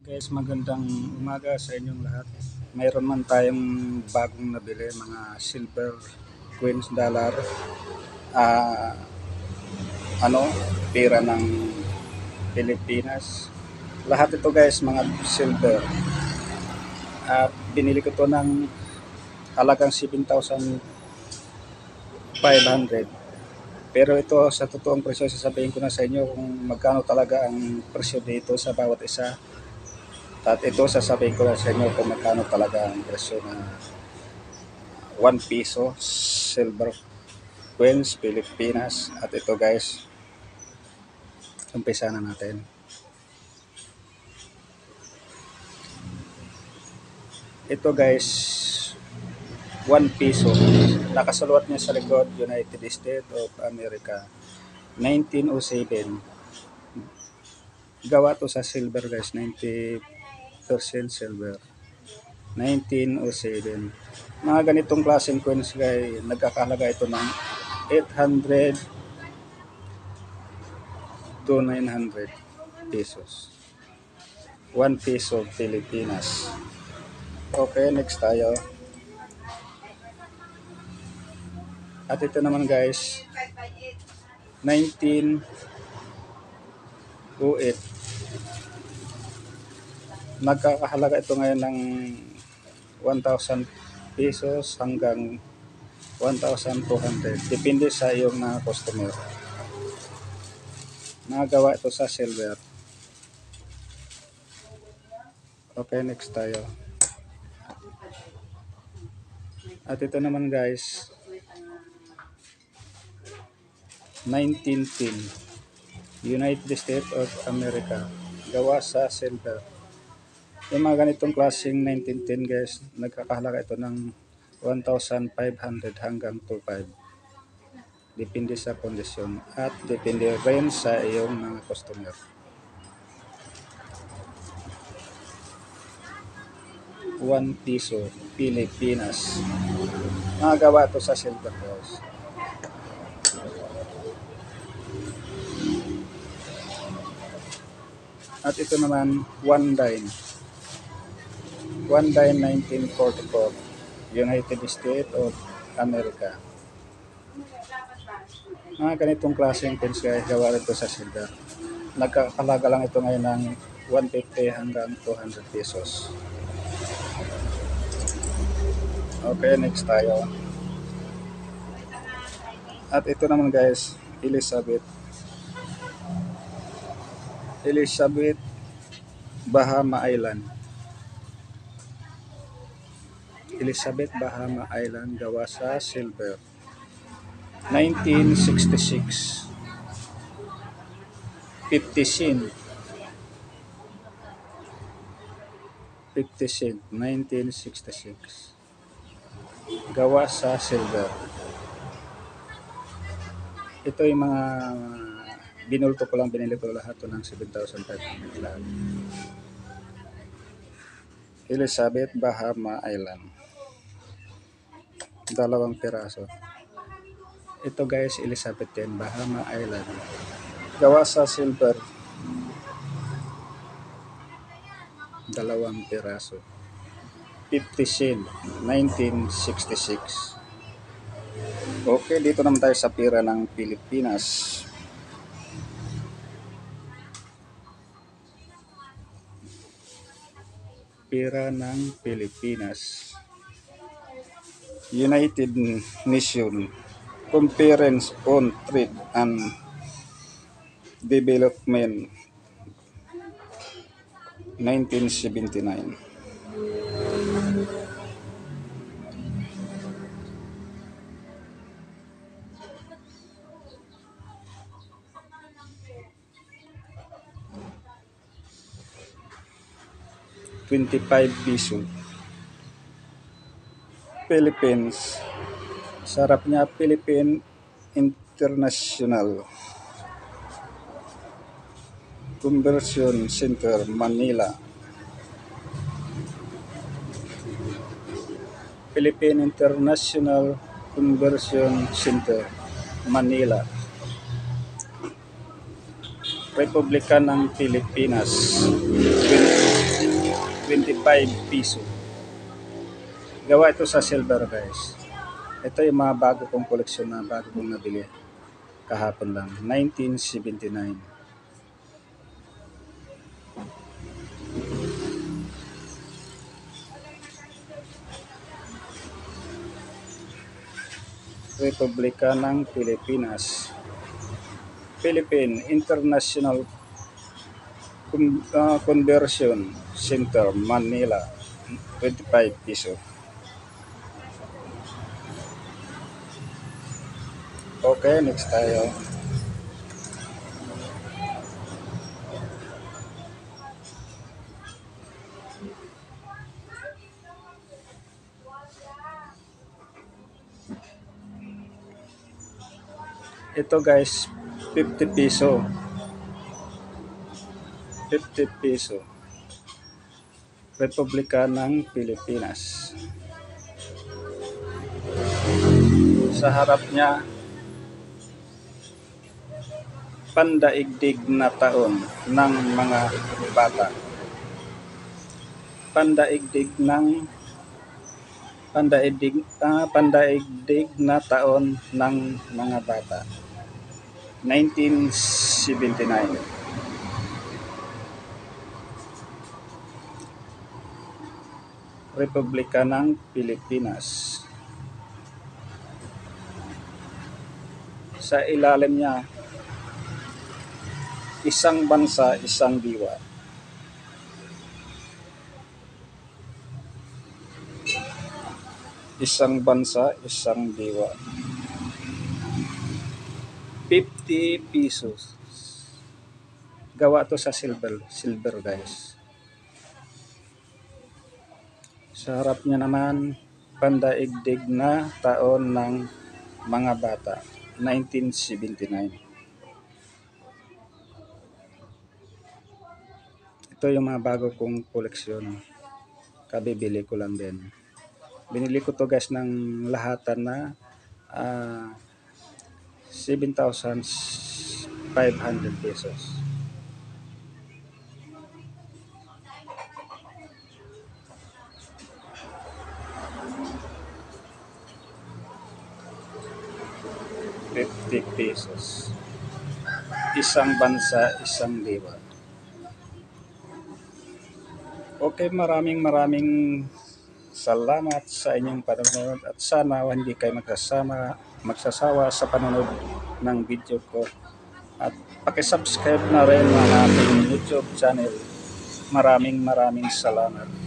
Guys, magandang umaga sa inyong lahat. Mayroon man tayong bagong nabili, mga silver coins dollar, ah, ano, pera ng Pilipinas. Lahat ito guys, mga silver. At binili ko to ng halagang 7,500. Pero ito sa totoong presyo, sasabihin ko na sa inyo kung magkano talaga ang presyo dito sa bawat isa. At ito sasabihin ko na sa inyo kung magkano talaga ang presyo ng 1 piso silver coins Pilipinas. At ito guys, umpisa na natin. Ito guys, 1 piso. Nakasaluwat niya sa likod, United States of America. 1907. Gawa to sa silver guys, 90% silver. 1907. Mga ganitong klaseng coins guys, nagkakahalaga ito ng 800 to 900 pesos. 1 piso Pilipinas. Okay, next tayo. At ito naman guys, 1908. Nagkakahalaga ito ngayon ng 1,000 pesos hanggang 1,200. Depende sa iyong mga customer. Nagawa ito sa silver. Okay, next tayo. At ito naman guys, 1910. United States of America. Gawa sa silver. Yung mga ganitong klaseng 1910 guys, nagkakahalaga ito ng 1,500 hanggang 2,500. Depende sa kondisyon at depende rin sa iyong mga customer. 1 piso Pilipinas. Nagawa ito sa silver guys. At ito naman, 1 dime. 1 dime 1944. United States of America. Mga ganitong klaseng coins guys, gawa rin ito sa silver. Nagkakalaga lang ito ngayon ng 150 hanggang 200 pesos. Okay, next tayo. At ito naman guys, Elizabeth Bahama Island. Elizabeth Bahama Island, gawa sa silver. 1966. 50 cent. 50 cent, 1966. Gawa sa silver. Ito yung mga binulto ko lang, binili ko lahat to ng 7,500 lahat. Elizabeth Bahama Island. 2 piraso. Ito guys, Elizabeth din, Bahama Island. Gawa sa silver. 2 piraso. 50 cent, 1966. Okay, dito naman tayo sa pera ng Pilipinas. Pera ng Pilipinas. United Nations Conference on Trade and Development, 1979. ₱25. Philippines. Sarap niya, Philippine International Conversion Center, Manila. Philippine International Conversion Center, Manila. Republika ng Pilipinas. 25 piso. Gawa ito sa silver guys. Ito yung mga bago kong koleksyon na bago kong nabili. Kahapon lang. 1979. Republika ng Pilipinas. Philippine International Conversion Center, Manila. 25 piso. Okay, next tayo. Ito guys, 50 piso. 50 piso. Republika ng Pilipinas. Sa harap niya, pandaigdig na taon ng mga bata. Pandaigdig na taon ng mga bata. 1979. Republika ng Pilipinas. Sa ilalim niya, isang bansa, isang diwa. Isang bansa, isang diwa. 50 pesos. Gawa to sa silver guys. Sa harap niya naman, pandaigdig na taon ng mga bata. 1979. Ito yung mga bago kong koleksyon. Kabibili ko lang din. Binili ko to guys ng lahatan na 7,500 pesos. ₱50. Isang bansa, isang diwa. Okay, maraming salamat sa inyong panonood at sana hindi kayo magsasawa sa panonood ng video ko at paki-subscribe na rin ang ating YouTube channel. Maraming salamat.